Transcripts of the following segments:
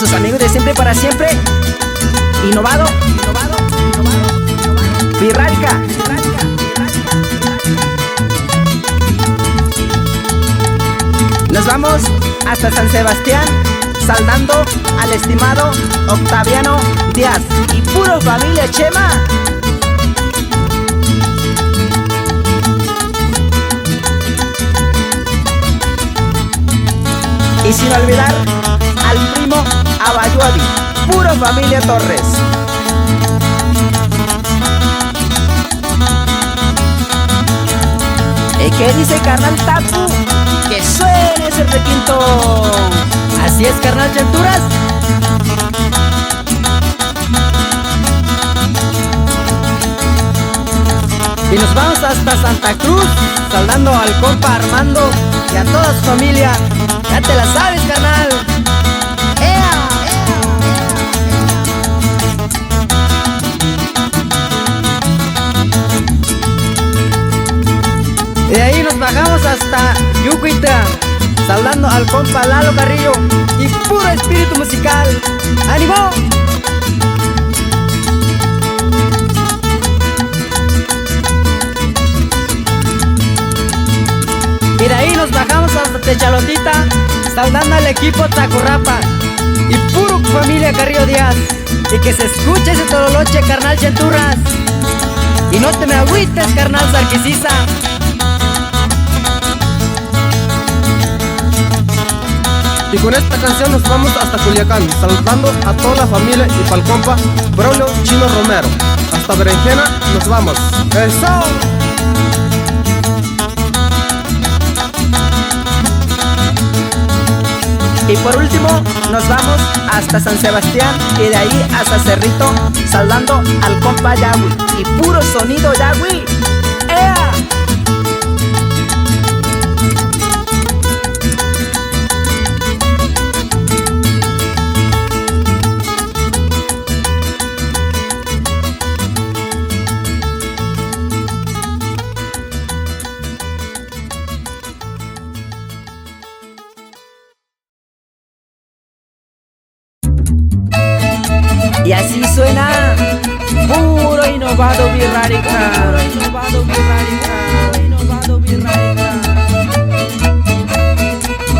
sus amigos de siempre para siempre. Innovado, Virrárica. Nos vamos hasta San Sebastián, saludando al estimado Octaviano Díaz y puro familia Chema. Y sin olvidar al primo Abayuadi, puro familia Torres. ¿Y qué dice carnal Tapu? Que suene ese requinto. Así es, carnal Chenturas. Y nos vamos hasta Santa Cruz, saludando al compa Armando y a toda su familia. Ya te la sabes, carnal. ¡Ea! De ahí nos bajamos hasta Yucuita, saludando al compa Lalo Carrillo y puro espíritu musical. ¡Ánimo! Y de ahí nos bajamos hasta Techalotita, saludando al equipo Tacurrapa y puro familia Carrillo Díaz. Y que se escuche ese tololoche, carnal Chenturras. Y no te me agüites, carnal Sarquisiza. Y con esta canción nos vamos hasta Culiacán, saludando a toda la familia y pa'l compa Braulio Chino Romero. Hasta Berenjena nos vamos. ¡Eso! Y por último nos vamos hasta San Sebastián y de ahí hasta Cerrito, saludando al compa Yagüi y puro sonido Yagüi. ¡Ea! Y así suena puro innovado Virrárica.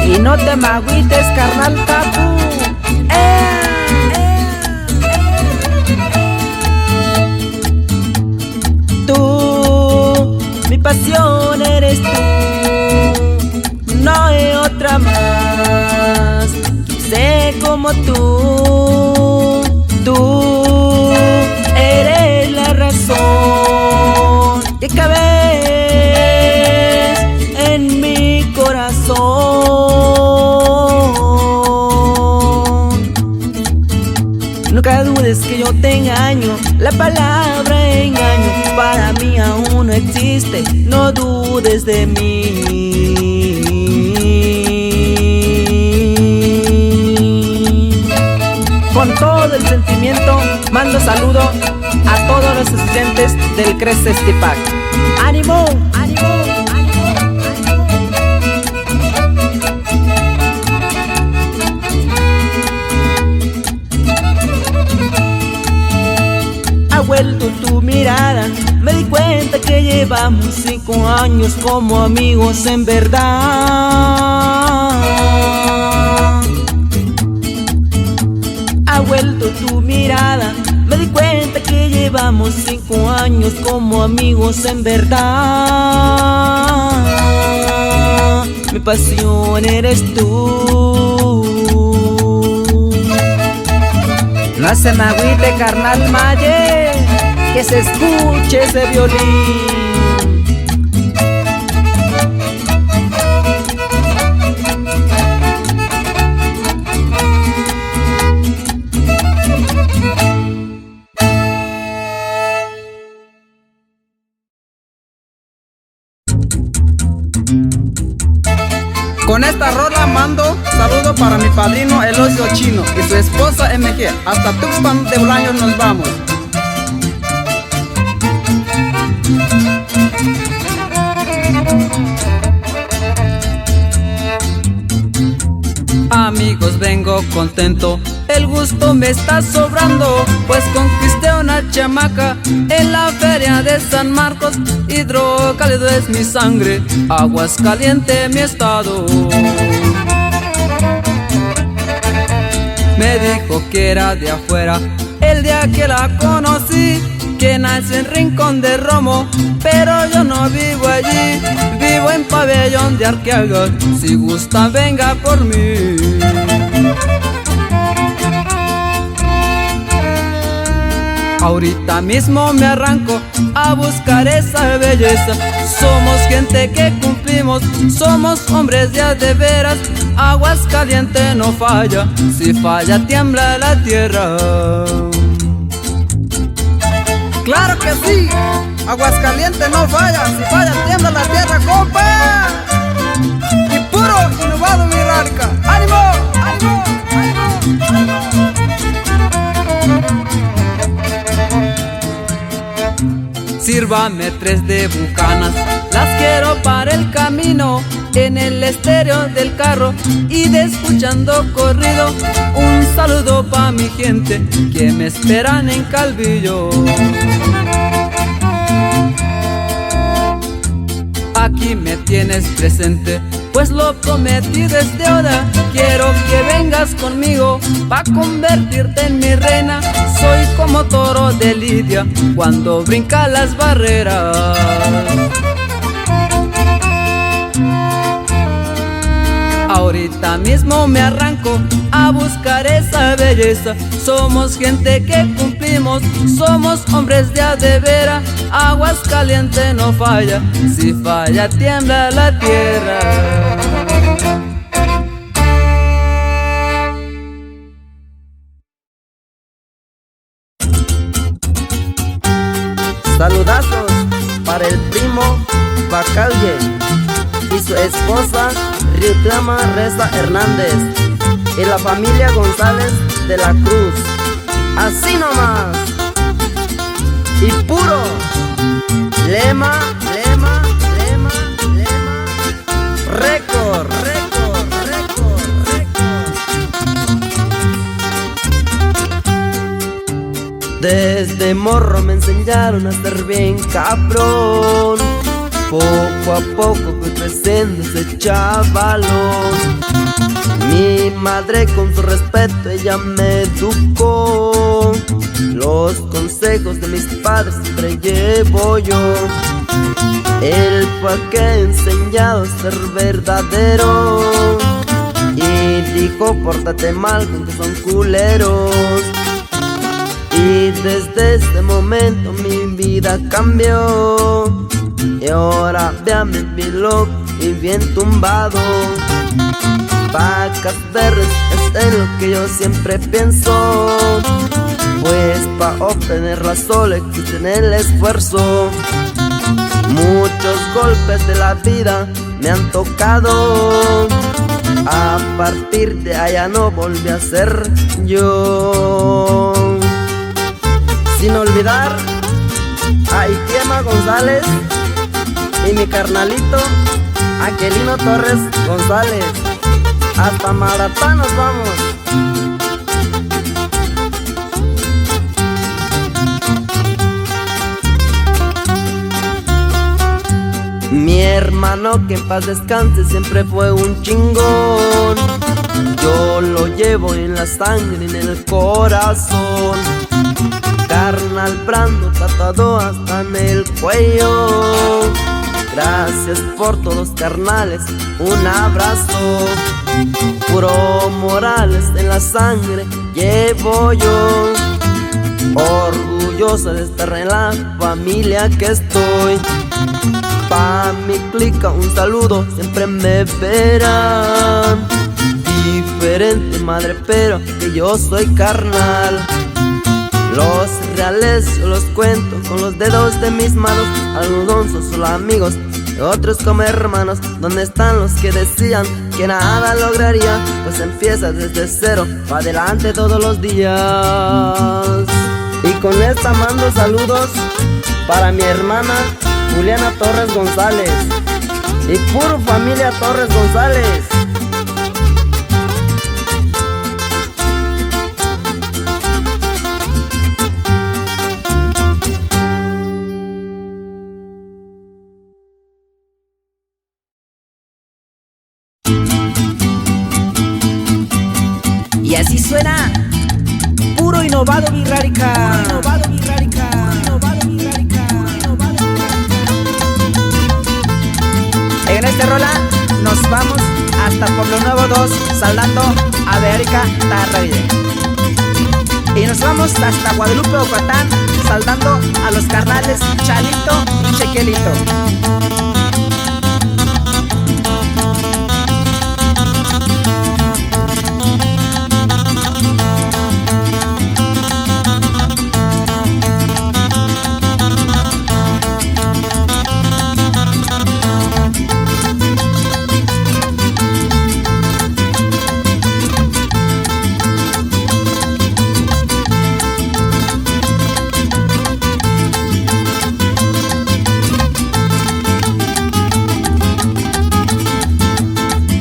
Y no te me agüites, carnal Tapu. Tú, mi pasión eres tú, no hay otra más. Sé como tú eres la razón que cabes en mi corazón. Nunca dudes que yo te engaño, la palabra engaño para mí aún no existe, no dudes de mí. Con todo el sentimiento mando saludo a todos los estudiantes del CRES Estipac. ¡Ánimo! ¡Ánimo! Ha vuelto tu mirada, me di cuenta que llevamos 5 años como amigos en verdad. Ha vuelto tu mirada, me di cuenta que llevamos 5 años como amigos en verdad. Mi pasión eres tú. No se me agüite, carnal Maye, que se escuche ese violín. Con esta rola mando saludo para mi padrino Elosio Chino y su esposa MG. Hasta Tuxpan de Bolaños nos vamos. Amigos, vengo contento el gusto me está sobrando, pues conquisté una chamaca en la feria de San Marcos. Hidrocálido es mi sangre, Aguascaliente mi estado. Me dijo que era de afuera el día que la conocí, que nació en Rincón de Romo, pero yo no vivo allí, vivo en Pabellón de Arqueaga. Si gusta venga por mí. Ahorita mismo me arranco a buscar esa belleza. Somos gente que cumplimos, somos hombres de veras. Aguascaliente no falla, si falla tiembla la tierra. ¡Claro que sí! Aguascaliente no falla, si falla tiembla la tierra, compa. Y puro innovado mi radica. ¡Ánimo! ¡Ánimo! ¡Ánimo! Sírvame 3 de bucanas, las quiero para el camino, en el estéreo del carro y de escuchando corrido. Un saludo pa' mi gente que me esperan en Calvillo. Aquí me tienes presente, pues lo prometido es deuda. Quiero que vengas conmigo pa' convertirte en mi reina. Soy como toro de lidia cuando brinca las barreras. Ahorita mismo me arranco a buscar esa belleza. Somos gente que cumplimos, somos hombres de veras. Aguascaliente no falla, si falla tiembla la tierra. Saludazos para el primo Bacalle y su esposa Riutlama Reza Hernández y la familia González de la Cruz. Así nomás. Y puro lema, lema, lema, lema. Récord, récord, récord, récord. Desde morro me enseñaron a ser bien cabrón. Poco a poco fui creciendo ese chavalón. Mi madre con su respeto ella me educó. Los consejos de mis padres siempre llevo yo. Él fue el que ha enseñado a ser verdadero y dijo pórtate mal con que son culeros. Y desde ese momento mi vida cambió. Y ahora véame bien loco y bien tumbado. Vacas verdes es en lo que yo siempre pienso, pues pa' obtenerla solo existe en el esfuerzo. Muchos golpes de la vida me han tocado. A partir de allá no volví a ser yo. Sin olvidar a Iquema González y mi carnalito Aquelino Torres González. Hasta Maratá nos vamos. Mi hermano que en paz descanse siempre fue un chingón. Yo lo llevo en la sangre, en el corazón. Carnal Brando tatuado hasta en el cuello. Gracias por todos carnales, un abrazo. Puro Morales en la sangre llevo yo. Orgullosa de estar en la familia que estoy. Pa' mi clica un saludo, siempre me verán. Diferente madre pero que yo soy carnal. Los reales yo los cuento con los dedos de mis manos. Algunos son solo amigos y otros como hermanos. ¿Dónde están los que decían que nada lograría? Pues empieza desde cero, pa' adelante todos los días. Y con esta mando saludos para mi hermana Juliana Torres González y puro familia Torres González. Y así suena Puro Innovado Virrárica. En este rola nos vamos hasta Pueblo Nuevo 2, saludando a Verica Tarraide. Y nos vamos hasta Guadalupe, Ocotán, saludando a los carnales Chalito y Chequelito.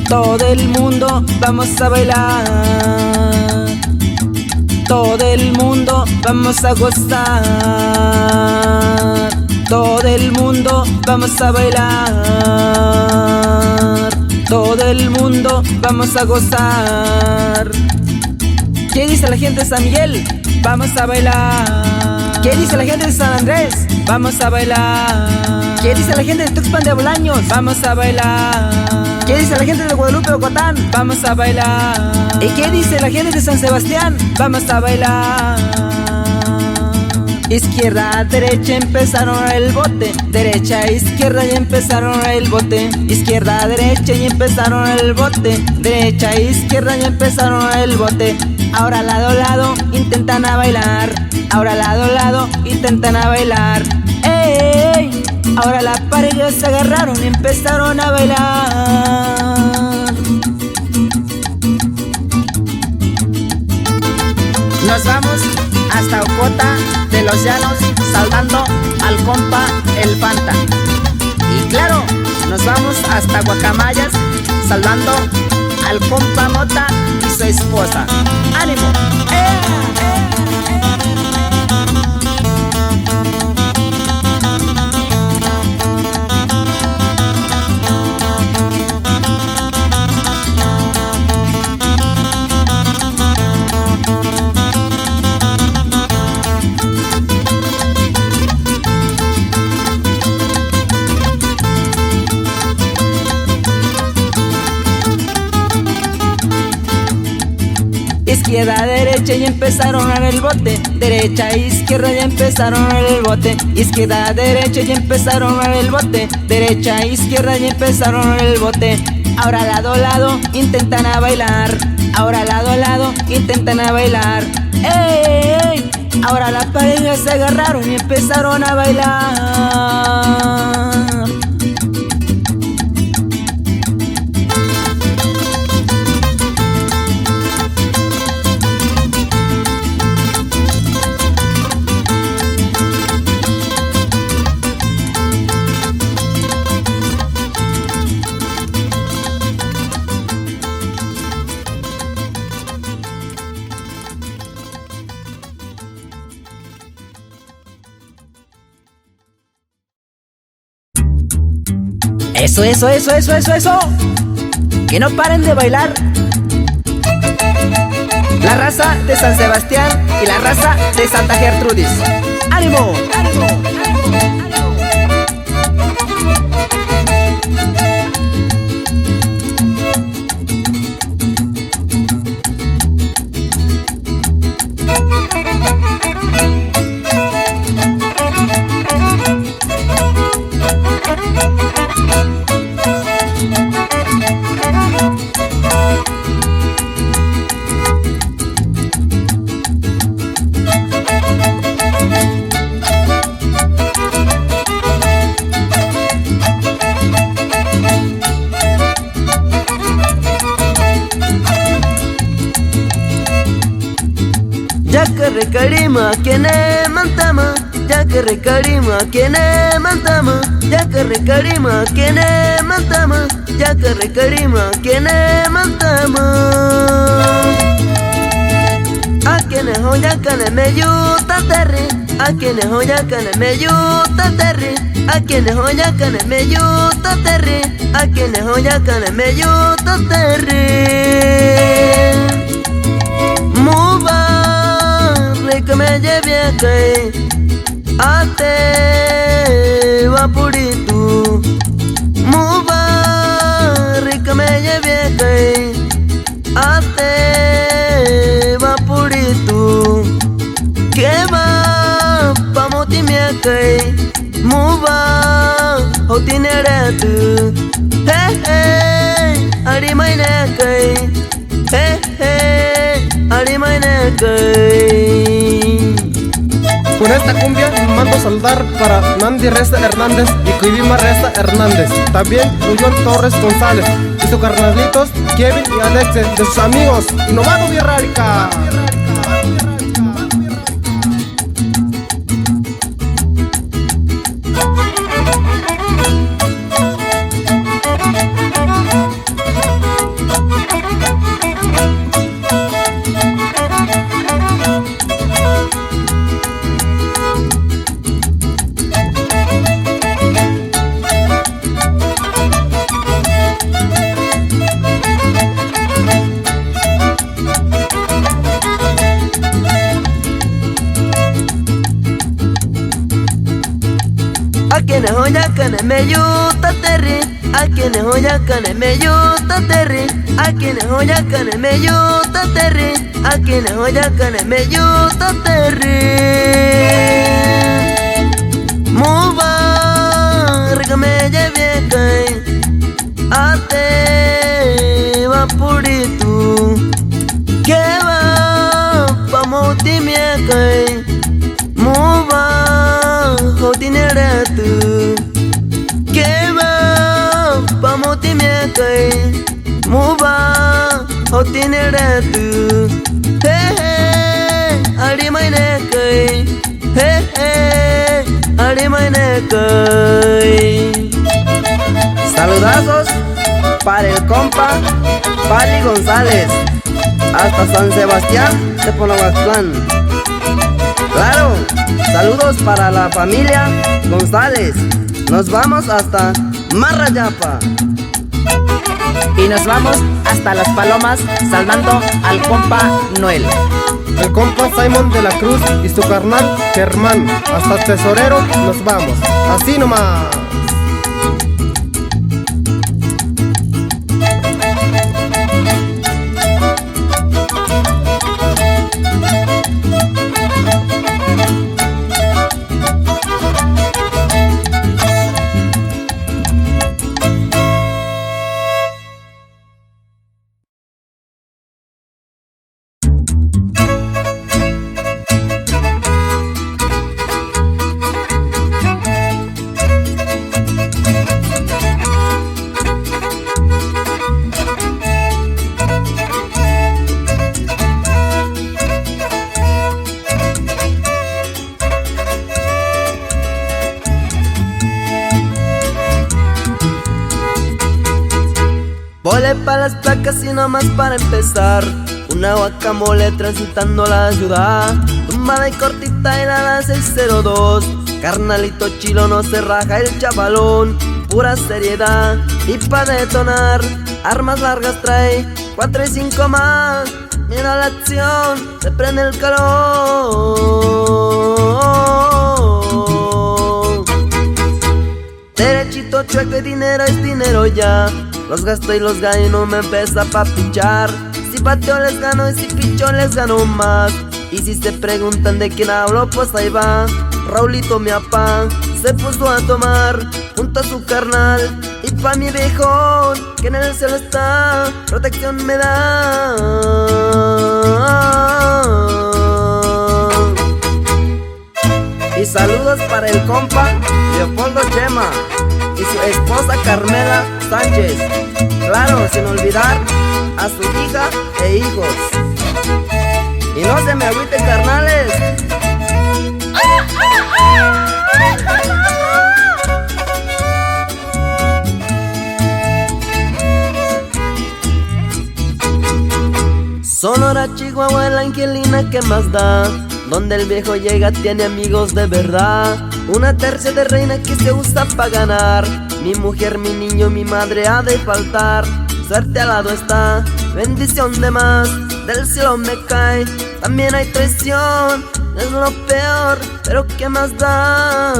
Todo el mundo vamos a bailar, todo el mundo vamos a gozar, todo el mundo vamos a bailar, todo el mundo vamos a gozar. ¿Qué dice la gente de San Miguel? Vamos a bailar. ¿Qué dice la gente de San Andrés? Vamos a bailar. ¿Qué dice la gente de Tuxpan de Bolaños? Vamos a bailar. ¿Qué dice la gente de Guadalupe, Ocotán? Vamos a bailar. ¿Y qué dice la gente de San Sebastián? Vamos a bailar. Izquierda, derecha, empezaron el bote. Derecha, izquierda y empezaron el bote. Izquierda, derecha y empezaron el bote. Derecha, izquierda y empezaron el bote. Ahora lado a lado intentan a bailar. Ahora lado a lado intentan a bailar. ¡Ey! Ahora la pareja se agarraron y empezaron a bailar. Nos vamos hasta Ocota de los Llanos, saludando al compa El Fanta. Y claro, nos vamos hasta Guacamayas, saludando al compa Mota y su esposa. ¡Ánimo! Izquierda, derecha y empezaron a el bote. Derecha, izquierda y empezaron a el bote. Izquierda, derecha y empezaron a el bote. Derecha, izquierda y empezaron a el bote. Ahora lado a lado intentan a bailar. Ahora lado a lado intentan a bailar. ¡Ey, ey! Ahora las parejas se agarraron y empezaron a bailar. Eso. Que no paren de bailar. La raza de San Sebastián y la raza de Santa Gertrudis. ¡Ánimo! ¡Ánimo! Yakarrekarima kene mantama, yakarrekarima kene mantama, yakarrekarima kene mantama, yakarrekarima kene mantama. Akene hoya kane meyuta terre, akene hoya kane meyuta terre, akene hoya kane meyuta terre, akene hoya kane meyuta terre. kai ate vapuritu mubarik me lleve kai ate vapuritu que va pamuti me kai muba hotineretu hey ari maine kai ari maine kai. Con esta cumbia mando saludar para Nandi Resta Hernández y Cuivima Resta Hernández. También Ruyón Torres González y sus carnalitos Kevin y Alex de sus amigos Innovado Virrárica. Akene hoya kane meyuta terri, akene hoya kane meyuta terri, akene hoya kane meyuta terri, akene hoya kane meyuta terri. Mubarak me lleve kai ate vapuritu que va pamuti me kai muba hotineretu que va pamuti me kai muba hotineretu hey ari maine kai hey ari maine kai. Saludazos para el compa Pali González hasta San Sebastián de Ponahuatlán. Claro, saludos para la familia González. Nos vamos hasta Marrayapa. Y nos vamos hasta Las Palomas saludando al compa Noel. El compa Simon de la Cruz y su carnal Germán. Hasta Tesorero nos vamos. Así nomás. Vole para las placas y nomás para empezar. Una guacamole transitando la ciudad, tumbada y cortita y la 602. Carnalito chilo no se raja el chavalón, pura seriedad y pa' detonar. Armas largas trae, 4 y 5 más. Mira la acción, se prende el calor. Derechito, chueco y dinero es dinero ya. Los gasto y los gano y no me empieza pa' pichar. Si pateo les gano y si picho les gano más. Y si se preguntan de quién hablo, pues ahí va Raulito mi apá, se puso a tomar junto a su carnal. Y pa' mi viejón, que en el cielo está, protección me da. Y saludos para el compa Leopoldo Chema y su esposa Carmela Sánchez. Claro, sin olvidar a su hija e hijos. Y no se me agüiten, carnales. Sonora, Chihuahua, la Angelina, ¿qué más da? Donde el viejo llega tiene amigos de verdad. Una tercia de reina que se usa pa' ganar. Mi mujer, mi niño, mi madre ha de faltar. Suerte al lado está, bendición de más, del cielo me cae. También hay traición, es lo peor, pero ¿qué más da?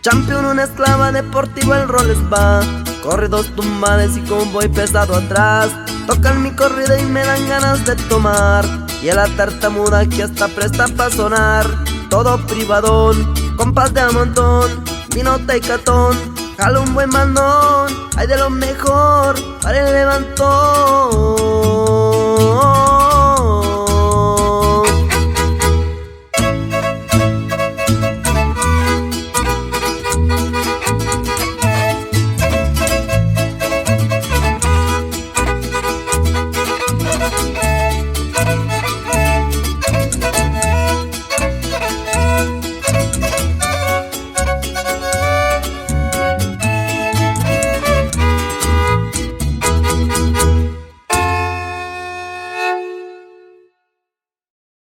Champion, una esclava deportivo, el Rolex va. Corre dos tumbales y convoy pesado atrás. Tocan mi corrida y me dan ganas de tomar. Y a la tartamuda que hasta presta pa' sonar. Todo privadón, compas de a montón, vinota y catón. Jalo un buen mandón, hay de lo mejor para el levantón.